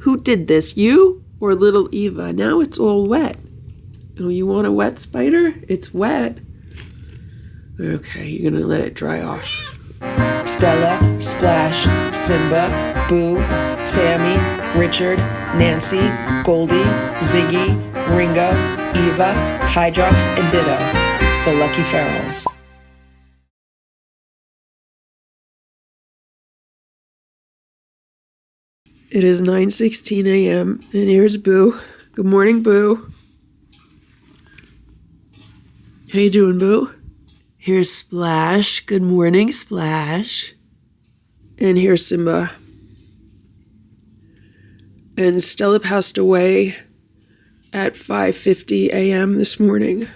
Who did this, you or little Eva? Now it's all wet. Oh, you want a wet spider? It's wet. Okay, you're gonna let it dry off. Stella, Splash, Simba, Boo, Sammy, Richard, Nancy, Goldie, Ziggy, Ringo, Eva, Hydrox, and Ditto, the Lucky Ferals. It is 9:16 a.m. and here's Boo. Good morning, Boo. How you doing, Boo? Here's Splash. Good morning, Splash. And here's Simba. And Stella passed away at 5:50 a.m. this morning.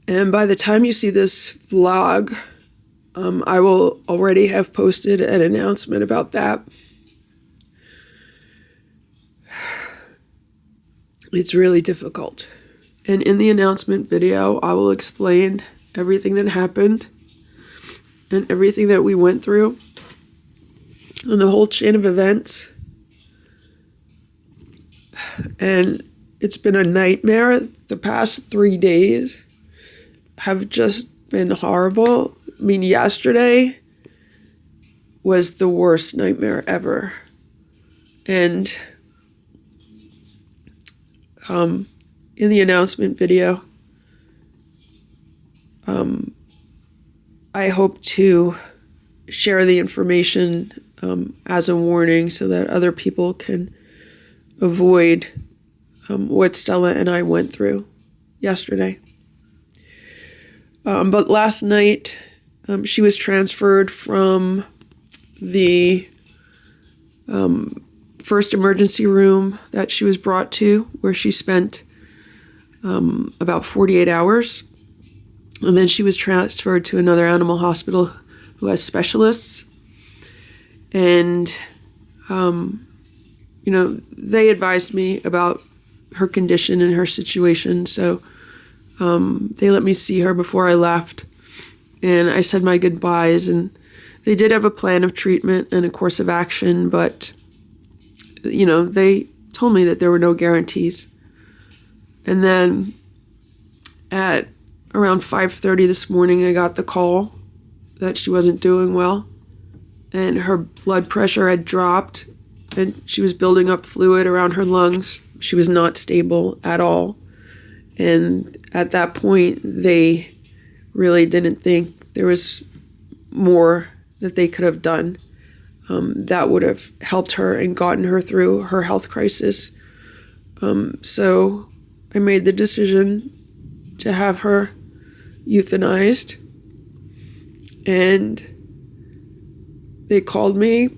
And by the time you see this vlog, I will already have posted an announcement about that. It's really difficult. And in the announcement video, I will explain everything that happened and everything that we went through and the whole chain of events. And it's been a nightmare. The past 3 days have just been horrible. I mean, yesterday was the worst nightmare ever. And in the announcement video, I hope to share the information as a warning so that other people can avoid what Stella and I went through yesterday. But last night, she was transferred from the first emergency room that she was brought to, where she spent about 48 hours. And then she was transferred to another animal hospital who has specialists. And, they advised me about her condition and her situation. So they let me see her before I left. And I said my goodbyes. And they did have a plan of treatment and a course of action, but they told me that there were no guarantees. And then at around 5:30 this morning, I got the call that she wasn't doing well and her blood pressure had dropped and she was building up fluid around her lungs. She was not stable at all. And at that point, they really didn't think there was more that they could have done that would have helped her and gotten her through her health crisis. So I made the decision to have her euthanized. And they called me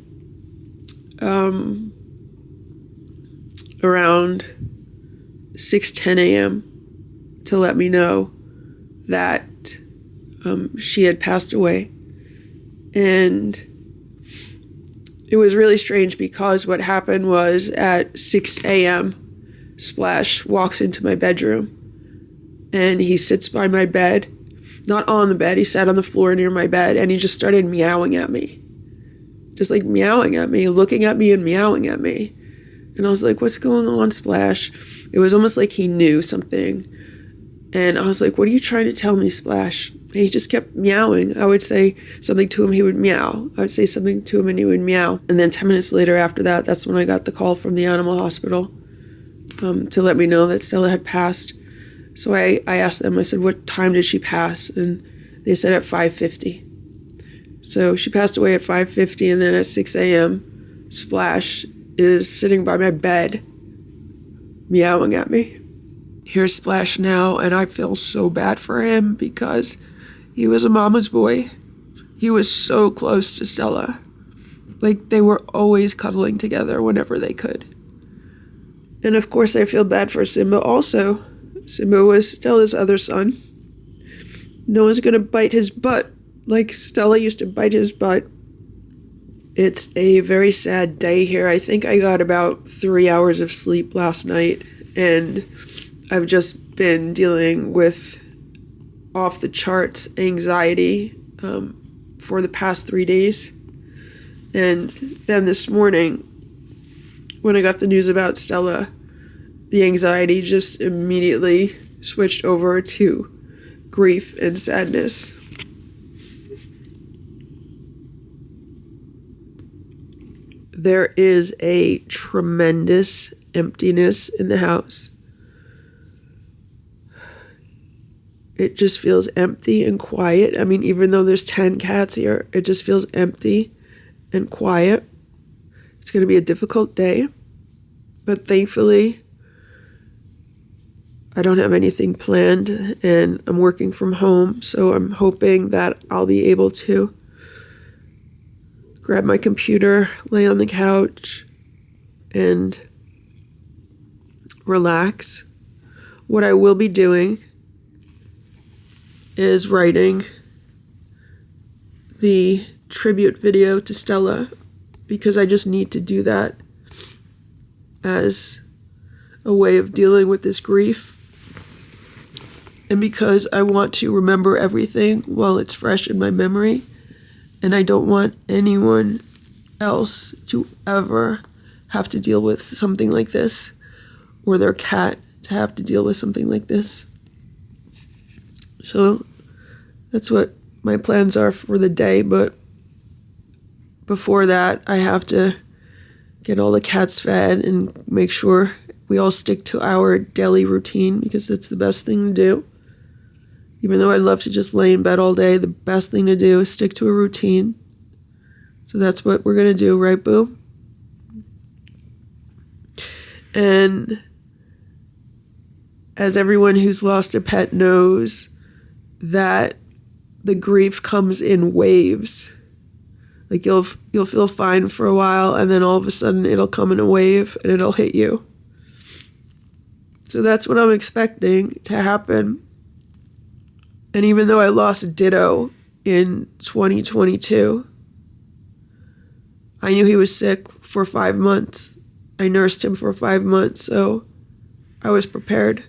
around 6:10 a.m. to let me know that she had passed away. And it was really strange because what happened was at 6 a.m., Splash walks into my bedroom and he sits by my bed, not on the bed, he sat on the floor near my bed and he just started meowing at me. Just like meowing at me, looking at me and meowing at me. And I was like, what's going on, Splash? It was almost like he knew something. And I was like, what are you trying to tell me, Splash? And he just kept meowing. I would say something to him, he would meow. I would say something to him and he would meow. And then 10 minutes later after that, that's when I got the call from the animal hospital to let me know that Stella had passed. So I asked them, I said, what time did she pass? And they said at 5:50. So she passed away at 5:50 and then at 6 a.m., Splash is sitting by my bed meowing at me. Here's Splash now, and I feel so bad for him because he was a mama's boy. He was so close to Stella. Like, they were always cuddling together whenever they could. And of course, I feel bad for Simba also. Simba was Stella's other son. No one's gonna bite his butt like Stella used to bite his butt. It's a very sad day here. I think I got about 3 hours of sleep last night, and I've just been dealing with off-the-charts anxiety for the past 3 days. And then this morning, when I got the news about Stella, the anxiety just immediately switched over to grief and sadness. There is a tremendous emptiness in the house. It just feels empty and quiet. I mean, even though there's 10 cats here, it just feels empty and quiet. It's going to be a difficult day, but thankfully, I don't have anything planned and I'm working from home, so I'm hoping that I'll be able to grab my computer, lay on the couch, and relax. What I will be doing is writing the tribute video to Stella, because I just need to do that as a way of dealing with this grief, and because I want to remember everything while it's fresh in my memory, and I don't want anyone else to ever have to deal with something like this, or their cat to have to deal with something like this. So that's what my plans are for the day, but before that, I have to get all the cats fed and make sure we all stick to our daily routine, because it's the best thing to do. Even though I'd love to just lay in bed all day, the best thing to do is stick to a routine. So that's what we're going to do, right, Boo? And as everyone who's lost a pet knows, that the grief comes in waves. Like you'll feel fine for a while, and then all of a sudden it'll come in a wave and it'll hit you. So that's what I'm expecting to happen. And even though I lost Ditto in 2022, I knew he was sick for 5 months. I nursed him for 5 months, so I was prepared.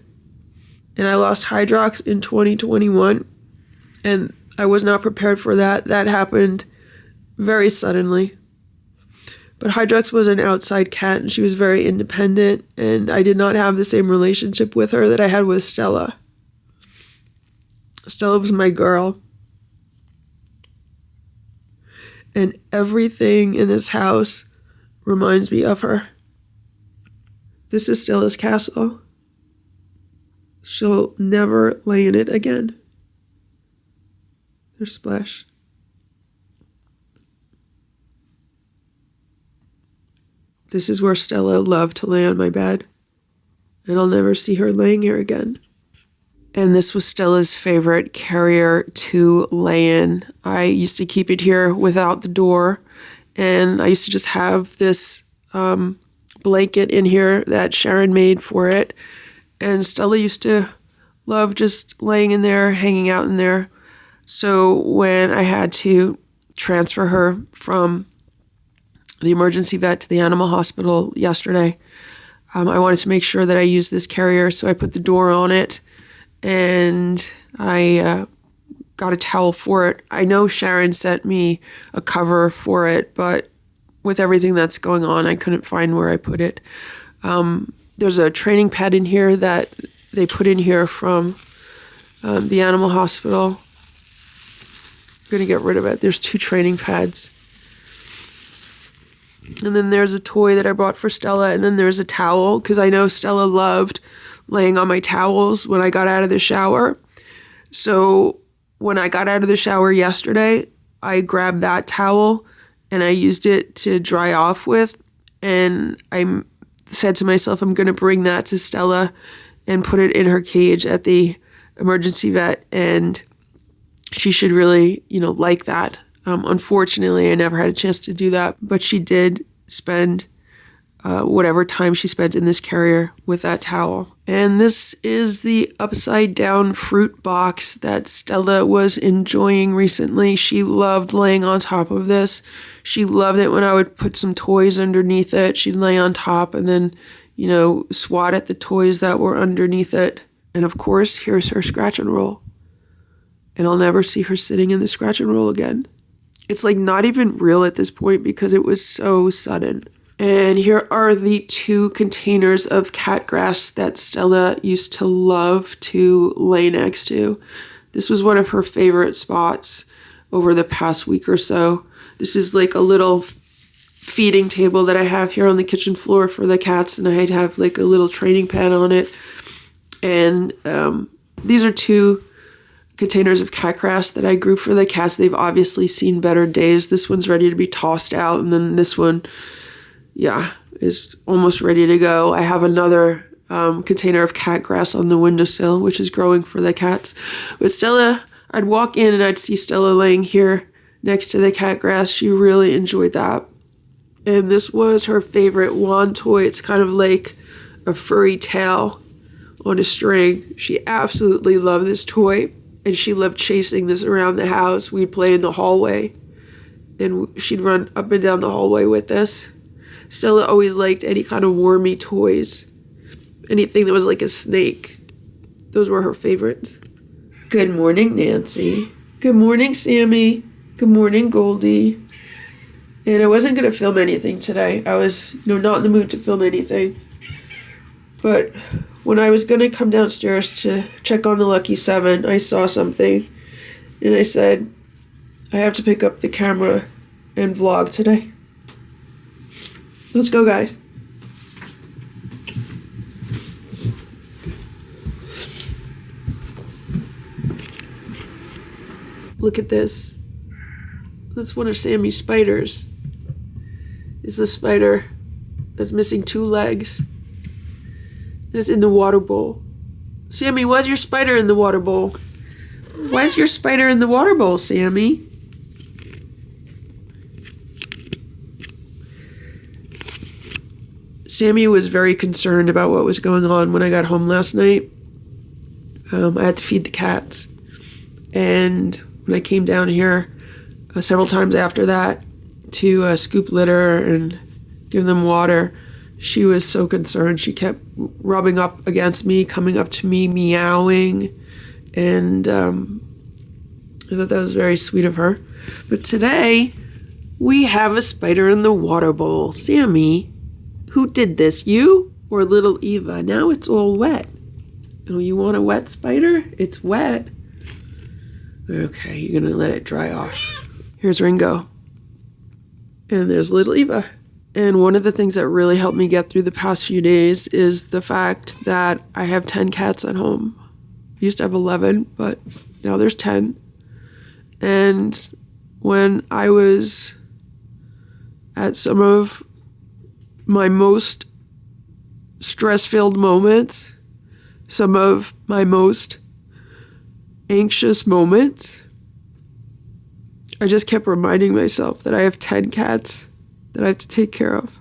And I lost Hydrox in 2021, and I was not prepared for that. That happened very suddenly. But Hydrox was an outside cat, and she was very independent, and I did not have the same relationship with her that I had with Stella. Stella was my girl. And everything in this house reminds me of her. This is Stella's castle. She'll never lay in it again. There's Splash. This is where Stella loved to lay on my bed, and I'll never see her laying here again. And this was Stella's favorite carrier to lay in. I used to keep it here without the door, and I used to just have this blanket in here that Sharon made for it. And Stella used to love just laying in there, hanging out in there. So when I had to transfer her from the emergency vet to the animal hospital yesterday, I wanted to make sure that I used this carrier, so I put the door on it, and I got a towel for it. I know Sharon sent me a cover for it, but with everything that's going on, I couldn't find where I put it. There's a training pad in here that they put in here from the animal hospital. I'm going to get rid of it. There's 2 training pads. And then there's a toy that I bought for Stella, and then there's a towel, because I know Stella loved laying on my towels when I got out of the shower. So when I got out of the shower yesterday, I grabbed that towel and I used it to dry off with, and I said to myself, I'm going to bring that to Stella and put it in her cage at the emergency vet, and she should really, like that. Unfortunately, I never had a chance to do that, but she did spend whatever time she spent in this carrier with that towel. And this is the upside down fruit box that Stella was enjoying recently. She loved laying on top of this. She loved it when I would put some toys underneath it. She'd lay on top and then, swat at the toys that were underneath it. And of course, here's her scratch and roll. And I'll never see her sitting in the scratch and roll again. It's like not even real at this point because it was so sudden. And here are the 2 containers of cat grass that Stella used to love to lay next to. This was one of her favorite spots over the past week or so. This is like a little feeding table that I have here on the kitchen floor for the cats, and I'd have like a little training pad on it. And these are 2 containers of cat grass that I grew for the cats. They've obviously seen better days. This one's ready to be tossed out, and then this one, yeah, is almost ready to go. I have another container of cat grass on the windowsill, which is growing for the cats. But Stella, I'd walk in and I'd see Stella laying here next to the cat grass. She really enjoyed that. And this was her favorite wand toy. It's kind of like a furry tail on a string. She absolutely loved this toy, and she loved chasing this around the house. We'd play in the hallway, and she'd run up and down the hallway with this. Stella always liked any kind of wormy toys. Anything that was like a snake. Those were her favorites. Good morning, Nancy. Good morning, Sammy. Good morning, Goldie. And I wasn't going to film anything today. I was, not in the mood to film anything. But when I was going to come downstairs to check on the Lucky 7, I saw something. And I said, I have to pick up the camera and vlog today. Let's go, guys. Look at this. That's one of Sammy's spiders. It's the spider that's missing 2 legs. And it's in the water bowl. Sammy, why's your spider in the water bowl? Why's your spider in the water bowl, Sammy? Sammy was very concerned about what was going on when I got home last night. I had to feed the cats. And when I came down here several times after that to scoop litter and give them water, she was so concerned. She kept rubbing up against me, coming up to me, meowing. And I thought that was very sweet of her. But today, we have a spider in the water bowl. Sammy, who did this? You or little Eva? Now it's all wet. Oh, you want a wet spider? It's wet. Okay, you're going to let it dry off. Here's Ringo. And there's little Eva. And one of the things that really helped me get through the past few days is the fact that I have 10 cats at home. I used to have 11, but now there's 10. And when I was at some of my most stress-filled moments, some of my most anxious moments, I just kept reminding myself that I have 10 cats that I have to take care of.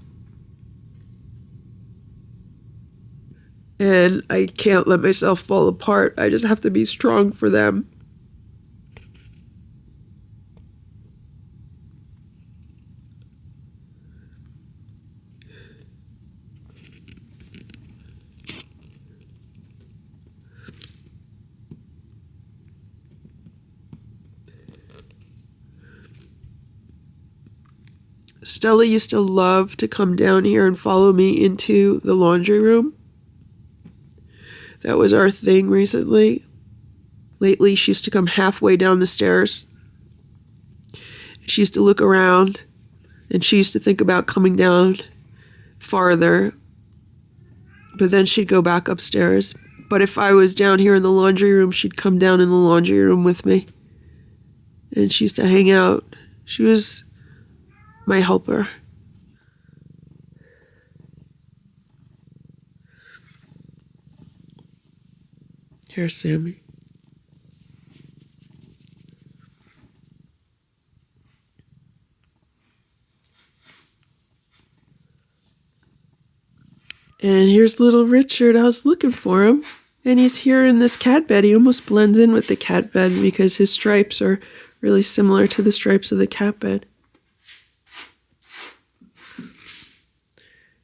And I can't let myself fall apart. I just have to be strong for them. Stella used to love to come down here and follow me into the laundry room. That was our thing recently. Lately, she used to come halfway down the stairs. She used to look around, and she used to think about coming down farther. But then she'd go back upstairs. But if I was down here in the laundry room, she'd come down in the laundry room with me. And she used to hang out. She was my helper. Here's Sammy. And here's little Richard. I was looking for him. And he's here in this cat bed. He almost blends in with the cat bed because his stripes are really similar to the stripes of the cat bed.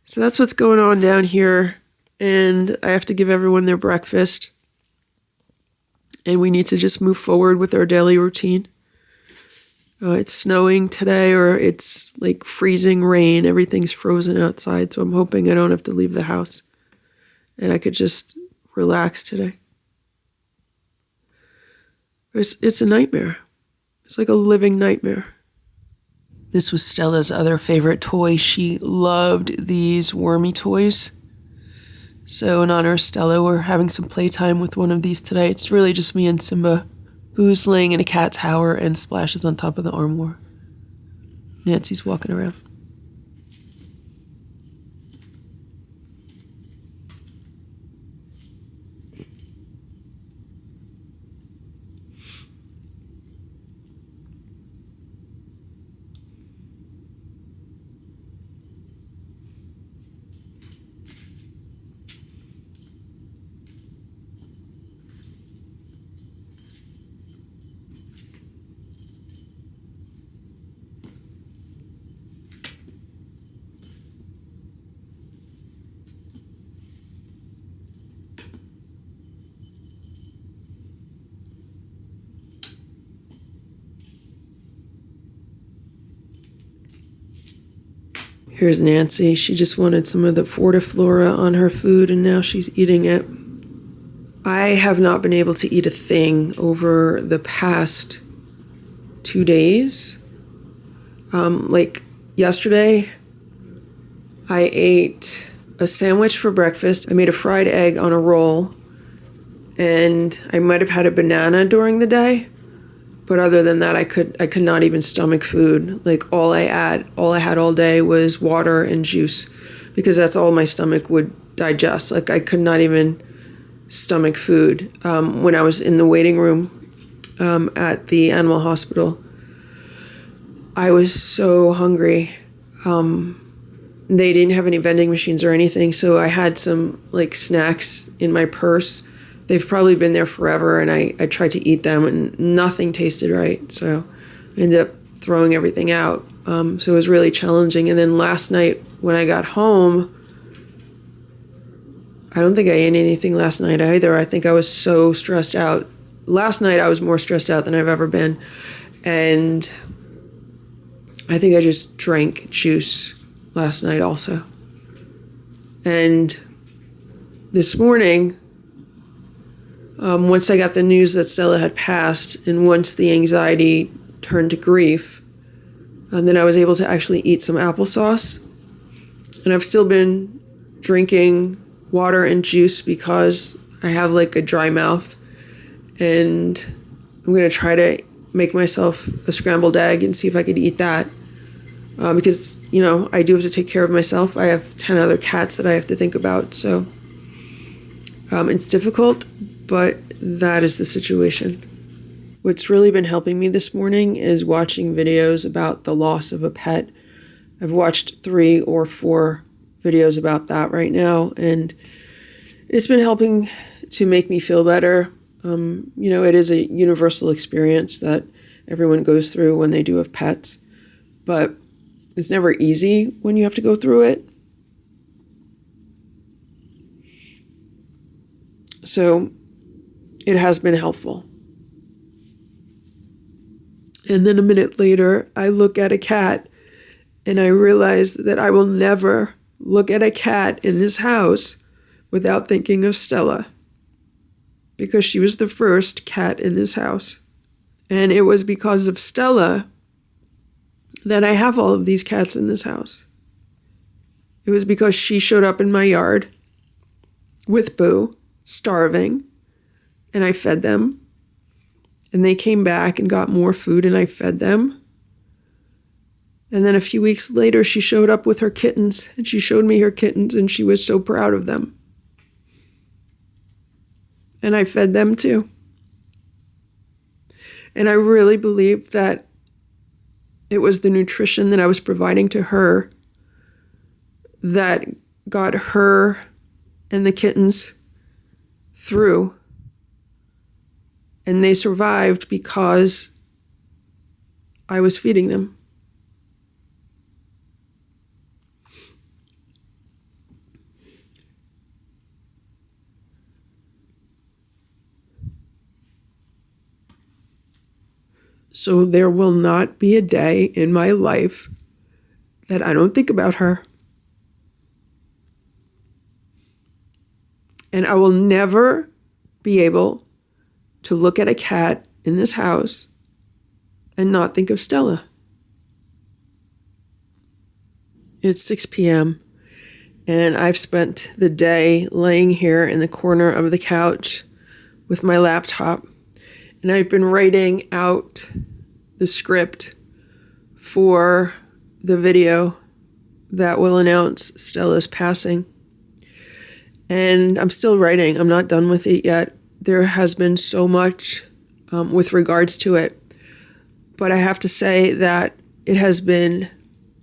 So that's what's going on down here. And I have to give everyone their breakfast. And we need to just move forward with our daily routine. It's snowing today, or it's like freezing rain. Everything's frozen outside, so I'm hoping I don't have to leave the house and I could just relax today. It's a nightmare. It's like a living nightmare. This was Stella's other favorite toy. She loved these wormy toys. So in honor of Stella, we're having some playtime with one of these today. It's really just me and Simba. Boo's laying in a cat tower and Splash is on top of the armoire. Nancy's walking around. Here's Nancy. She just wanted some of the Fortiflora on her food, and now she's eating it. I have not been able to eat a thing over the past 2 days. Like yesterday, I ate a sandwich for breakfast. I made a fried egg on a roll, and I might have had a banana during the day. But other than that, I could not even stomach food. Like all I had all day was water and juice, because that's all my stomach would digest. Like I could not even stomach food. When I was in the waiting room at the animal hospital, I was so hungry. They didn't have any vending machines or anything, so I had some like snacks in my purse. They've probably been there forever, and I tried to eat them, and nothing tasted right. So I ended up throwing everything out. So it was really challenging. And then last night when I got home, I don't think I ate anything last night either. I think I was so stressed out. Last night I was more stressed out than I've ever been. And I think I just drank juice last night also. And this morning, once I got the news that Stella had passed, and once the anxiety turned to grief, and then I was able to actually eat some applesauce. And I've still been drinking water and juice because I have like a dry mouth. And I'm going to try to make myself a scrambled egg and see if I could eat that. Because, you know, I do have to take care of myself. I have 10 other cats that I have to think about. So it's difficult, but that is the situation. What's really been helping me this morning is watching videos about the loss of a pet. I've watched 3 or 4 videos about that right now, and it's been helping to make me feel better. You know, it is a universal experience that everyone goes through when they do have pets, but it's never easy when you have to go through it. So it has been helpful. And then a minute later, I look at a cat and I realize that I will never look at a cat in this house without thinking of Stella, because she was the first cat in this house. And it was because of Stella that I have all of these cats in this house. It was because she showed up in my yard with Boo, starving, and I fed them. And they came back and got more food, and I fed them. And then a few weeks later, she showed up with her kittens, and she showed me her kittens, and she was so proud of them. And I fed them too. And I really believe that it was the nutrition that I was providing to her that got her and the kittens through. And they survived because I was feeding them. So there will not be a day in my life that I don't think about her. And I will never be able to look at a cat in this house and not think of Stella. It's 6 p.m. and I've spent the day laying here in the corner of the couch with my laptop. And I've been writing out the script for the video that will announce Stella's passing. And I'm still writing. I'm not done with it yet. There has been so much with regards to it. But I have to say that it has been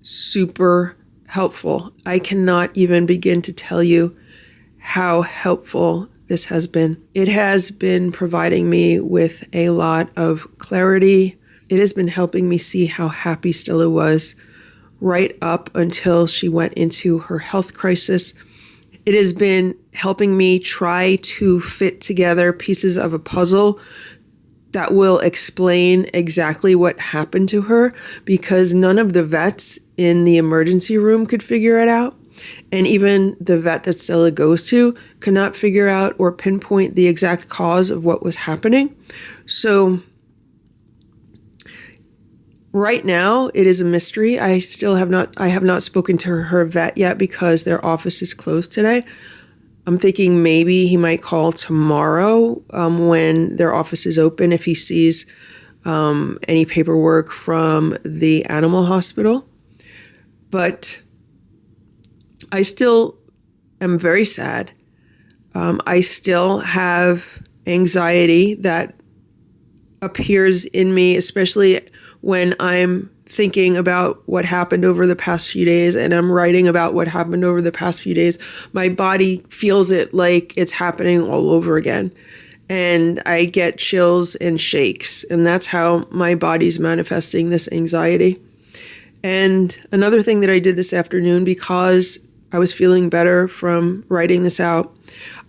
super helpful. I cannot even begin to tell you how helpful this has been. It has been providing me with a lot of clarity. It has been helping me see how happy Stella was right up until she went into her health crisis. It has been helping me try to fit together pieces of a puzzle that will explain exactly what happened to her, because none of the vets in the emergency room could figure it out. And even the vet that Stella goes to could not figure out or pinpoint the exact cause of what was happening. So right now, it is a mystery. I have not spoken to her vet yet because their office is closed today. I'm thinking maybe he might call tomorrow when their office is open if he sees any paperwork from the animal hospital. But I still am very sad. I still have anxiety that appears in me, especially when I'm thinking about what happened over the past few days and I'm writing about what happened over the past few days. My body feels it like it's happening all over again. And I get chills and shakes. And that's how my body's manifesting this anxiety. And another thing that I did this afternoon, because I was feeling better from writing this out,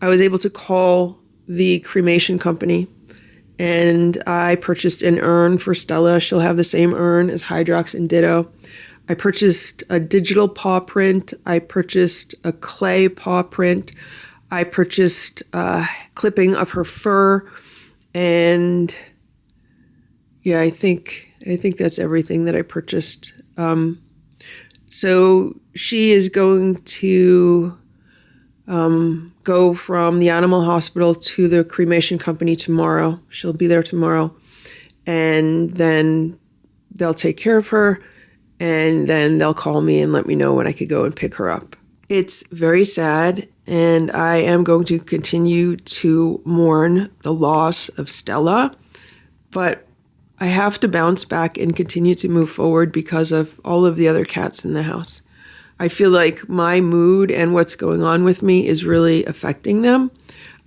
I was able to call the cremation company. And I purchased an urn for Stella. She'll have the same urn as Hydrox and Ditto. I purchased a digital paw print. I purchased a clay paw print. I purchased a clipping of her fur. And yeah, I think that's everything that I purchased. So she is going to go from the animal hospital to the cremation company tomorrow. She'll be there tomorrow. And then they'll take care of her. And then they'll call me and let me know when I could go and pick her up. It's very sad. And I am going to continue to mourn the loss of Stella. But I have to bounce back and continue to move forward because of all of the other cats in the house. I feel like my mood and what's going on with me is really affecting them.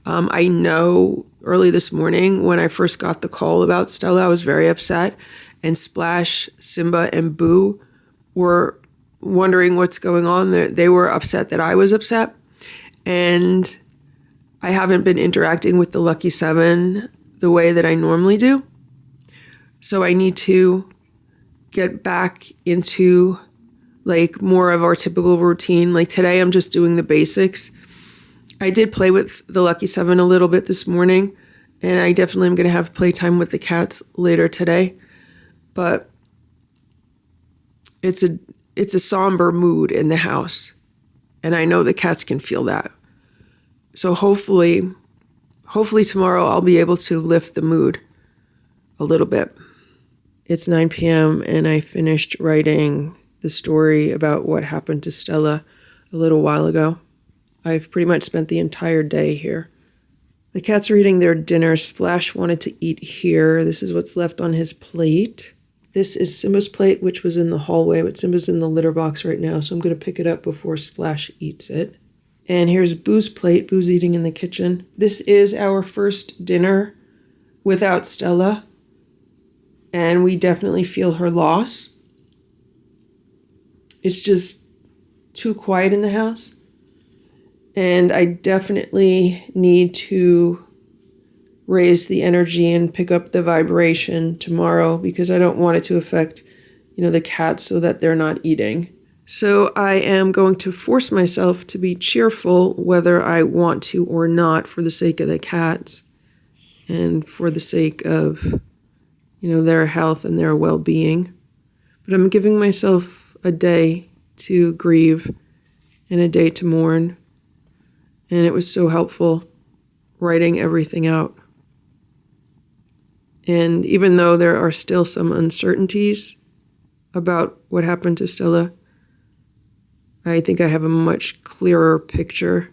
I know early this morning when I first got the call about Stella, I was very upset. And Splash, Simba, and Boo were wondering what's going on. They were upset that I was upset. And I haven't been interacting with the Lucky Seven the way that I normally do. So I need to get back into like more of our typical routine. Like today, I'm just doing the basics. I did play with the Lucky Seven a little bit this morning, and I definitely am going to have playtime with the cats later today. But it's a somber mood in the house, and I know the cats can feel that. So hopefully tomorrow I'll be able to lift the mood a little bit. It's 9 p.m. and I finished writing the story about what happened to Stella a little while ago. I've pretty much spent the entire day here. The cats are eating their dinner. Splash wanted to eat here. This is what's left on his plate. This is Simba's plate, which was in the hallway, but Simba's in the litter box right now, so I'm going to pick it up before Splash eats it. And here's Boo's plate. Boo's eating in the kitchen. This is our first dinner without Stella, and we definitely feel her loss. It's just too quiet in the house. And I definitely need to raise the energy and pick up the vibration tomorrow because I don't want it to affect, the cats so that they're not eating. So I am going to force myself to be cheerful whether I want to or not for the sake of the cats and for the sake of, their health and their well-being. But I'm giving myself a day to grieve and a day to mourn. And it was so helpful writing everything out. And even though there are still some uncertainties about what happened to Stella, I think I have a much clearer picture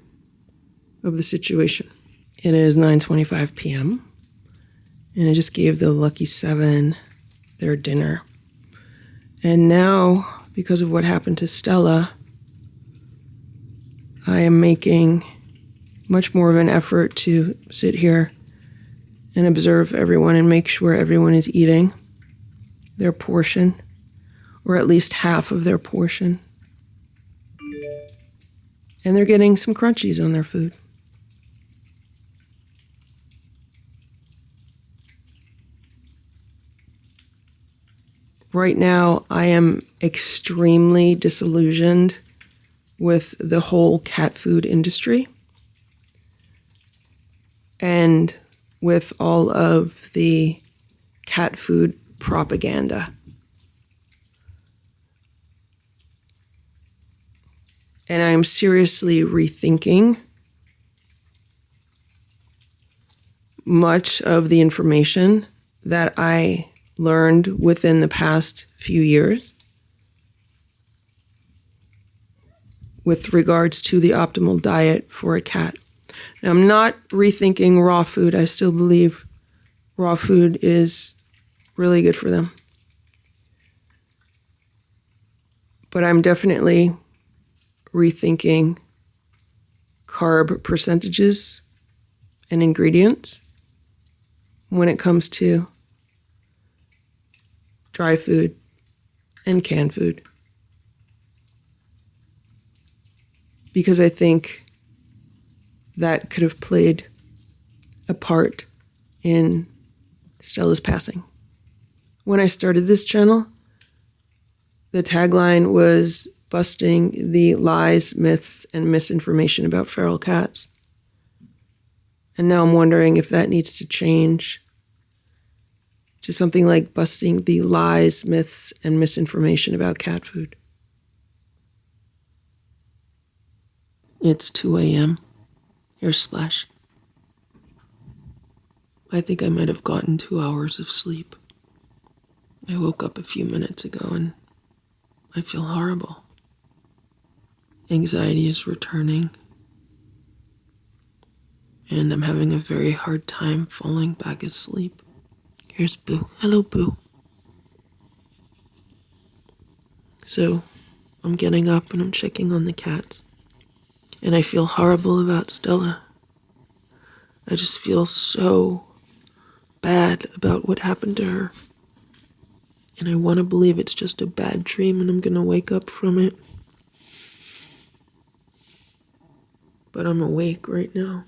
of the situation. It is 9:25 p.m. and I just gave the Lucky 7 their dinner. And now, because of what happened to Stella, I am making much more of an effort to sit here and observe everyone and make sure everyone is eating their portion, or at least half of their portion. And they're getting some crunchies on their food. Right now, I am extremely disillusioned with the whole cat food industry and with all of the cat food propaganda. And I'm seriously rethinking much of the information that I learned within the past few years with regards to the optimal diet for a cat. Now, I'm not rethinking raw food. I still believe raw food is really good for them. But I'm definitely rethinking carb percentages and ingredients when it comes to dry food and canned food. Because I think that could have played a part in Stella's passing. When I started this channel, the tagline was busting the lies, myths, and misinformation about feral cats. And now I'm wondering if that needs to change to something like busting the lies, myths, and misinformation about cat food. It's 2 a.m. Here's Splash. I think I might have gotten 2 hours of sleep. I woke up a few minutes ago and I feel horrible. Anxiety is returning. And I'm having a very hard time falling back asleep. Here's Boo. Hello, Boo. So, I'm getting up and I'm checking on the cats. And I feel horrible about Stella. I just feel so bad about what happened to her. And I want to believe it's just a bad dream and I'm going to wake up from it. But I'm awake right now.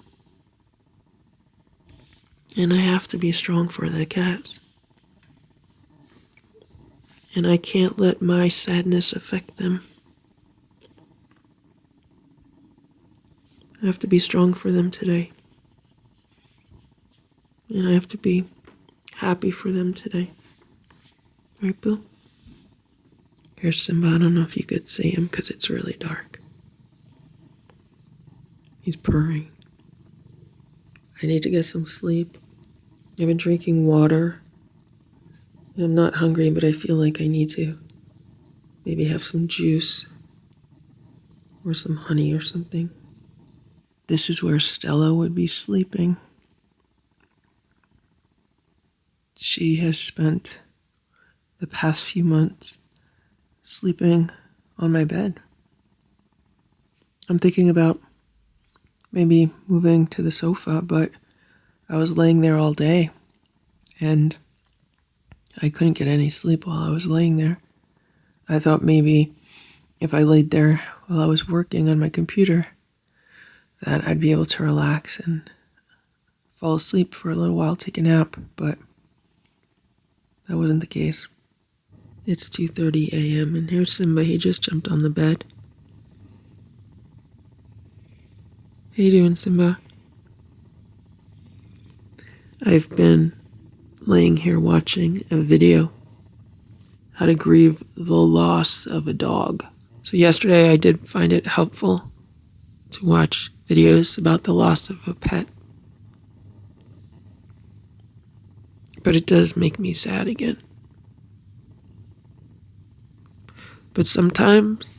And I have to be strong for the cats. And I can't let my sadness affect them. I have to be strong for them today. And I have to be happy for them today. Right, Boo? Here's Simba. I don't know if you could see him because it's really dark. He's purring. I need to get some sleep. I've been drinking water. And I'm not hungry, but I feel like I need to maybe have some juice or some honey or something. This is where Stella would be sleeping. She has spent the past few months sleeping on my bed. I'm thinking about maybe moving to the sofa, but I was laying there all day and I couldn't get any sleep while I was laying there. I thought maybe if I laid there while I was working on my computer, that I'd be able to relax and fall asleep for a little while, take a nap, but that wasn't the case. It's 2:30 a.m. and here's Simba. He just jumped on the bed. How you doing, Simba? I've been laying here watching a video, how to grieve the loss of a dog. So yesterday I did find it helpful to watch videos about the loss of a pet. But it does make me sad again. But sometimes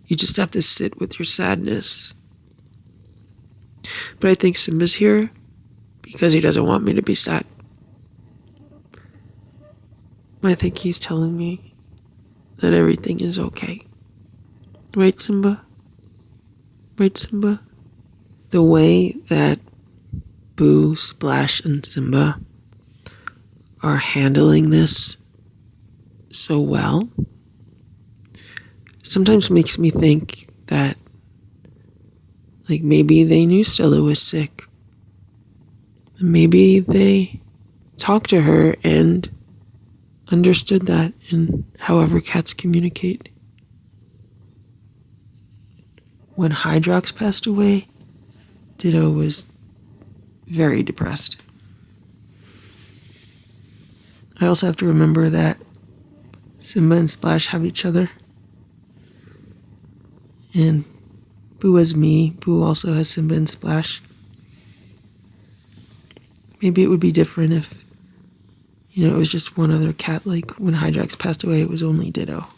you just have to sit with your sadness. But I think Simba's here because he doesn't want me to be sad. I think he's telling me that everything is okay. Right, Simba? Right, Simba? The way that Boo, Splash, and Simba are handling this so well sometimes makes me think that like maybe they knew Stella was sick. Maybe they talked to her and understood that in however cats communicate. When Hydrox passed away, Ditto was very depressed. I also have to remember that Simba and Splash have each other. And Boo has me. Boo also has Simba and Splash. Maybe it would be different if, it was just one other cat. Like when Hydrox passed away, it was only Ditto.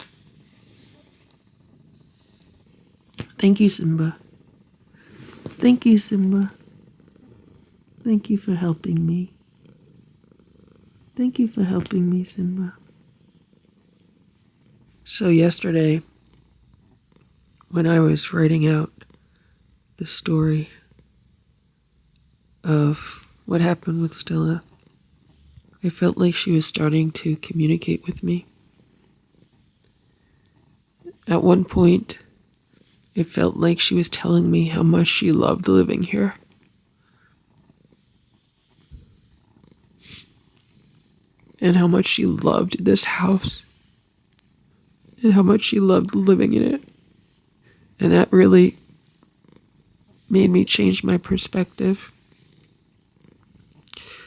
Thank you, Simba. Thank you, Simba. Thank you for helping me. Thank you for helping me, Simba. So yesterday, when I was writing out the story of what happened with Stella, I felt like she was starting to communicate with me. At one point, it felt like she was telling me how much she loved living here. And how much she loved this house. And how much she loved living in it. And that really made me change my perspective.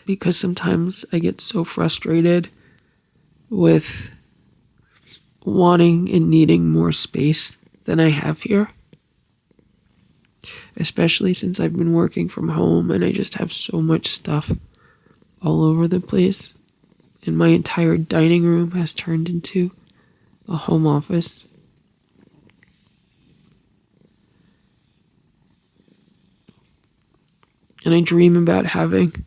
Because sometimes I get so frustrated with wanting and needing more space than I have here. Especially since I've been working from home and I just have so much stuff all over the place. And my entire dining room has turned into a home office. And I dream about having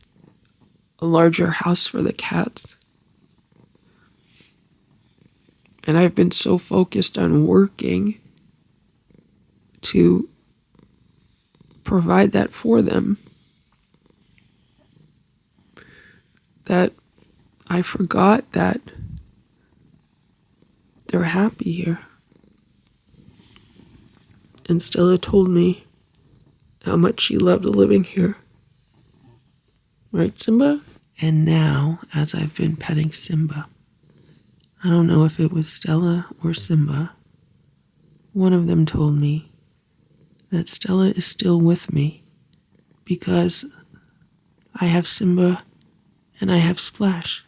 a larger house for the cats. And I've been so focused on working to provide that for them that I forgot that they're happy here. And Stella told me how much she loved living here. Right, Simba? And now, as I've been petting Simba, I don't know if it was Stella or Simba, one of them told me that Stella is still with me because I have Simba and I have Splash.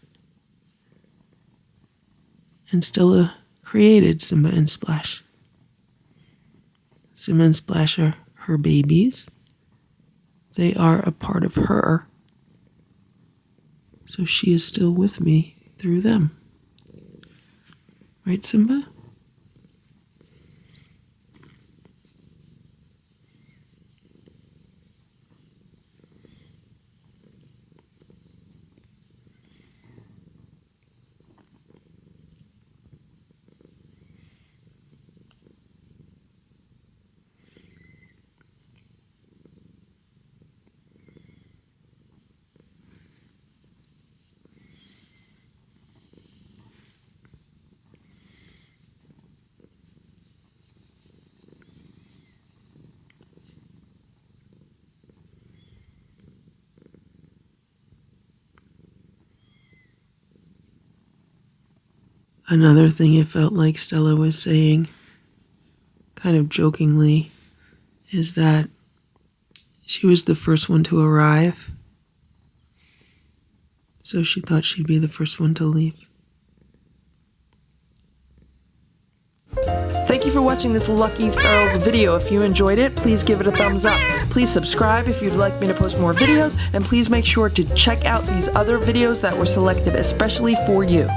And Stella created Simba and Splash. Simba and Splash are her babies. They are a part of her. So she is still with me through them. Right, Simba? Another thing it felt like Stella was saying, kind of jokingly, is that she was the first one to arrive. So she thought she'd be the first one to leave. Thank you for watching this Lucky Ferals video. If you enjoyed it, please give it a thumbs up. Please subscribe if you'd like me to post more videos, and please make sure to check out these other videos that were selected especially for you.